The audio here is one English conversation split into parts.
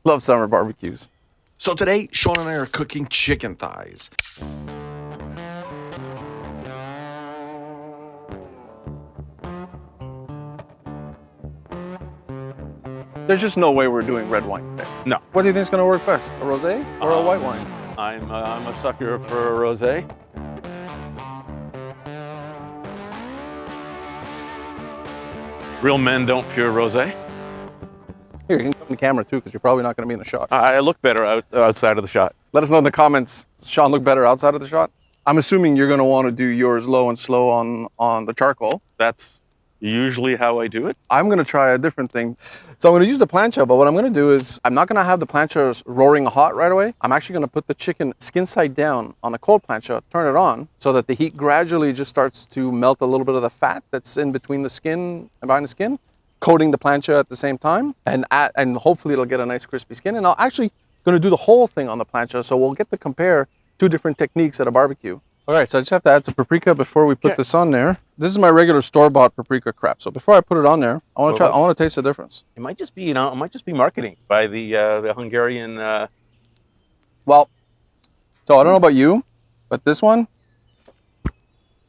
Love summer barbecues. So today, Sean and I are cooking chicken thighs. There's just no way we're doing red wine today. No. What do you think is going to work best? A rosé or a white wine? I'm a sucker for a rosé. Real men don't fear rosé. Here, you can come on the camera too, because you're probably not going to be in the shot. I look better outside of the shot. Let us know in the comments, Sean look better outside of the shot? I'm assuming you're going to want to do yours low and slow on the charcoal. That's usually how I do it. I'm going to try a different thing. So I'm going to use the plancha, but what I'm going to do is I'm not going to have the plancha roaring hot right away. I'm actually going to put the chicken skin side down on the cold plancha, turn it on so that the heat gradually just starts to melt a little bit of the fat that's in between the skin and behind the skin, coating the plancha at the same time, and hopefully it'll get a nice crispy skin. And I'll actually going to do the whole thing on the plancha, so we'll get to compare two different techniques at a barbecue. All right, so I just have to add some paprika before we put this on there. This is my regular store-bought paprika crap. So before I put it on there, I want to taste the difference. It might just be, it might just be marketing by the Hungarian. Well, so I don't know about you, but this one,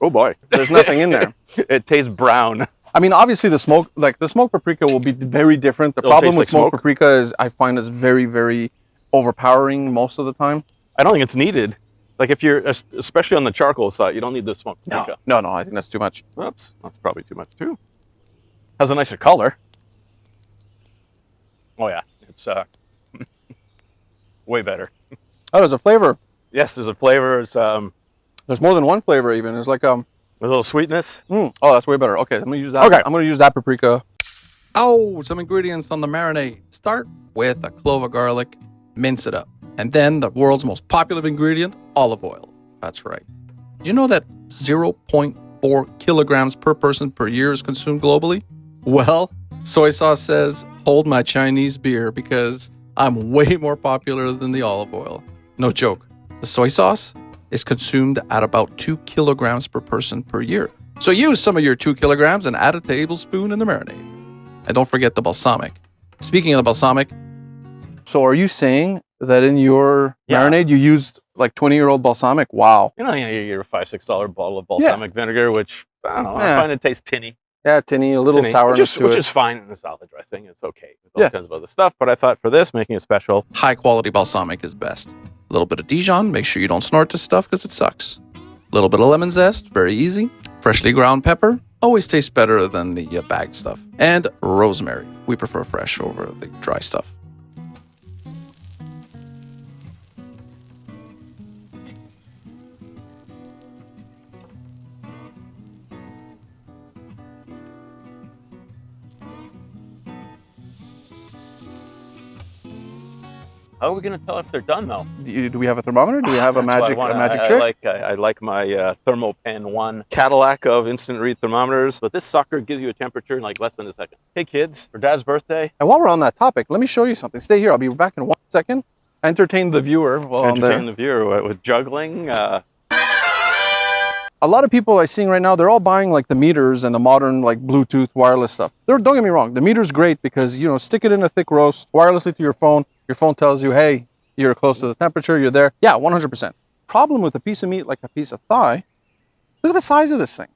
oh boy, there's nothing in there. It tastes brown. I mean, obviously the smoked paprika will be very different. The problem with smoked paprika is I find is very, very overpowering most of the time. I don't think it's needed. Like if you're, especially on the charcoal side, you don't need the smoked paprika. No, I think that's too much. Oops, that's probably too much too. Has a nicer color. Oh yeah, it's way better. Oh, there's a flavor. Yes, there's a flavor. It's there's more than one flavor even. There's like a little sweetness. Oh, that's way better. Okay, I'm gonna use that. Okay, I'm gonna use that paprika. Oh, some ingredients on the marinade. Start with a clove of garlic, mince it up. And then the world's most popular ingredient, olive oil. That's right. Did you know that 0.4 kilograms per person per year is consumed globally? Well, soy sauce says, hold my Chinese beer because I'm way more popular than the olive oil. No joke. The soy sauce is consumed at about 2 kilograms per person per year. So use some of your 2 kilograms and add a tablespoon in the marinade. And don't forget the balsamic. Speaking of the balsamic, so are you saying that in your marinade you used like 20-year-old balsamic? Wow. You know, you get a $5-6 bottle of balsamic vinegar, which I don't know. I find it tastes tinny. Yeah, tinny, a little sourness to it. Which is fine in the salad dressing. It's okay with all kinds of other stuff. But I thought for this, making it special, high quality balsamic is best. A little bit of Dijon. Make sure you don't snort this stuff because it sucks. A little bit of lemon zest. Very easy. Freshly ground pepper. Always tastes better than the bagged stuff. And rosemary. We prefer fresh over the dry stuff. How are we going to tell if they're done, though? Do we have a thermometer? Do we have a magic trick? I like my Thermopen 1 Cadillac of instant read thermometers, but this sucker gives you a temperature in like less than a second. Hey kids, for Dad's birthday. And while we're on that topic, let me show you something. Stay here. I'll be back in 1 second. Entertain the viewer while I'm there. Entertain the viewer with juggling. A lot of people I'm seeing right now, they're all buying like the meters and the modern like Bluetooth wireless stuff. Don't get me wrong, the meter's great because, you know, stick it in a thick roast wirelessly to your phone. Your phone tells you, hey, you're close to the temperature, you're there. Yeah, 100%. Problem with a piece of meat like a piece of thigh, look at the size of this thing.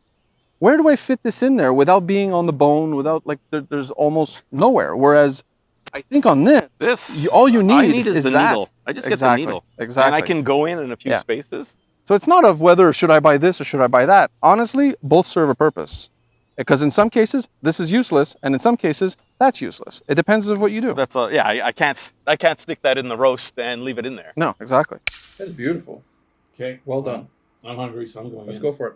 Where do I fit this in there without being on the bone, without like, there's almost nowhere. Whereas I think on this all you need is the that. needle. I just get the needle. Exactly. And I can go in a few spaces. So it's not of whether should I buy this or should I buy that. Honestly, both serve a purpose. Because in some cases, this is useless, and in some cases, that's useless. It depends on what you do. That's I can't stick that in the roast and leave it in there. No, exactly. That's beautiful. Okay, well done. I'm hungry, so I'm going Let's go for it.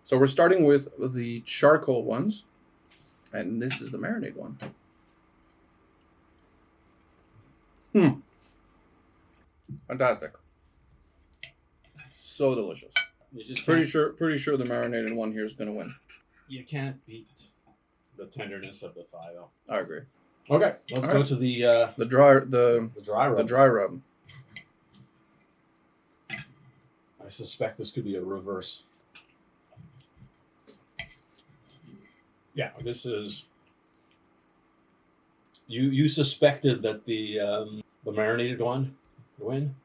So we're starting with the charcoal ones, and this is the marinade one. Fantastic. So delicious. Pretty sure the marinated one here is going to win. You can't beat the tenderness of the thigh, though. I agree. Okay, let's go to the dry rub. The dry rub. I suspect this could be a reverse. Yeah, this is You suspected that the marinated one would win?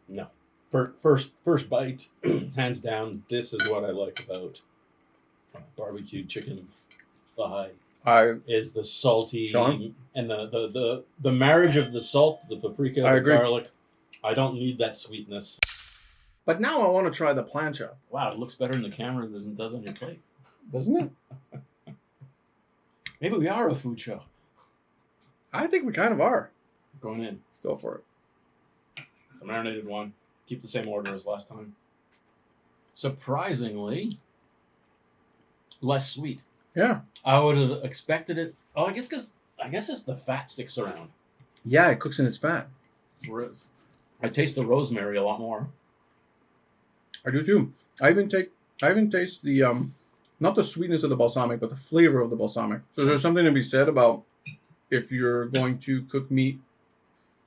No. First bite, hands down. This is what I like about barbecued chicken thigh. Is the salty Sean? and the marriage of the salt, the paprika, I the agree. garlic. I don't need that sweetness. But now I want to try the plancha. Wow, it looks better in the camera than it does on your plate. Doesn't it? Maybe we are a food show. I think we kind of are. Going in. Go for it. The marinated one. Keep the same order as last time. Surprisingly, less sweet. Yeah. I would have expected it. Oh, I guess it's the fat sticks around. Yeah, it cooks in its fat. Whereas I taste the rosemary a lot more. I do too. I even taste the not the sweetness of the balsamic, but the flavor of the balsamic. So there's something to be said about if you're going to cook meat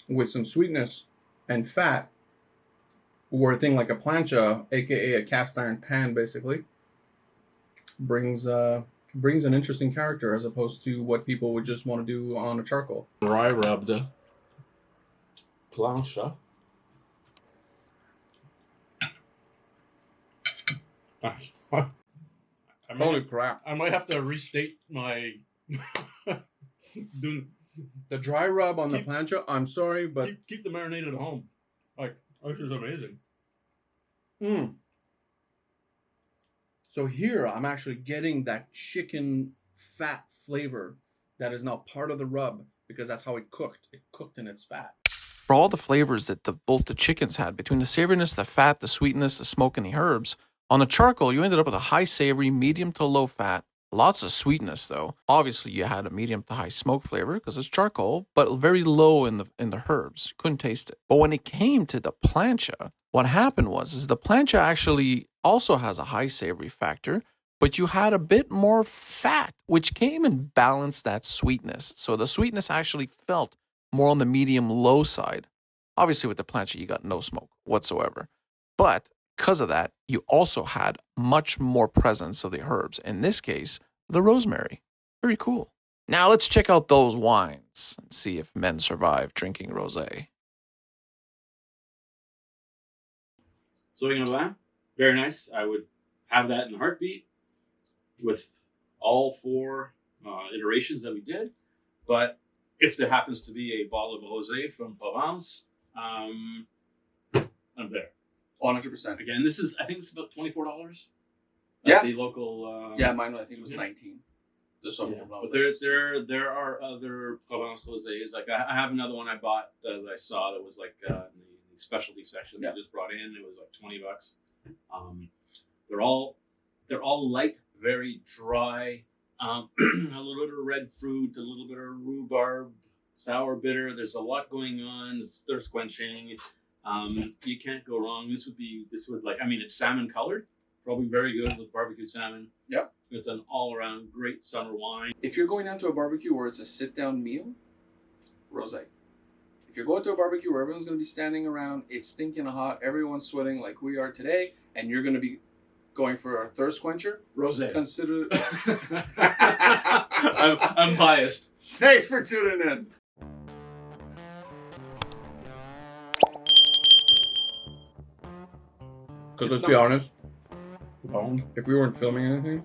with some sweetness and fat, or a thing like a plancha, aka a cast iron pan, basically, brings an interesting character as opposed to what people would just want to do on a charcoal. Dry rubbed plancha. Holy crap. I might have to restate my doing The dry rub on the plancha, I'm sorry, but keep the marinade at home. Like, this is amazing. So here I'm actually getting that chicken fat flavor that is now part of the rub because that's how it cooked. It cooked in its fat. For all the flavors that both the chickens had, between the savoriness, the fat, the sweetness, the smoke, and the herbs, on the charcoal you ended up with a high savory, medium to low fat, lots of sweetness though. Obviously you had a medium to high smoke flavor because it's charcoal, but very low in the herbs. You couldn't taste it. But when it came to the plancha, what happened was the plancha actually also has a high savory factor, but you had a bit more fat, which came and balanced that sweetness. So the sweetness actually felt more on the medium-low side. Obviously, with the plancha, you got no smoke whatsoever. But because of that, you also had much more presence of the herbs. In this case, the rosemary. Very cool. Now let's check out those wines and see if men survive drinking rosé. Sauvignon Blanc, very nice. I would have that in a heartbeat with all 4 iterations that we did. But if there happens to be a bottle of rosé from Provence, I'm there. 100%. Again, I think this is about $24. Yeah. At the local. Yeah, mine I think it was 19. But there are other Provence rosés. Like I have another one I bought that I saw that was like in the specialty section. They just brought in. It was like $20. They're all light, very dry. A little bit of red fruit, a little bit of rhubarb, sour bitter. There's a lot going on. It's thirst quenching. You can't go wrong. It's salmon colored. Probably very good with barbecued salmon. Yep. It's an all-around great summer wine. If you're going down to a barbecue where it's a sit-down meal, rosé. If you're going to a barbecue where everyone's going to be standing around, it's stinking hot, everyone's sweating like we are today, and you're going to be going for a thirst quencher, Rosé. Consider. I'm biased. Thanks for tuning in. Because let's be honest, if we weren't filming anything,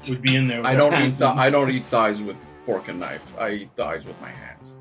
would be in there. I don't eat thighs with fork and knife. I eat thighs with my hands.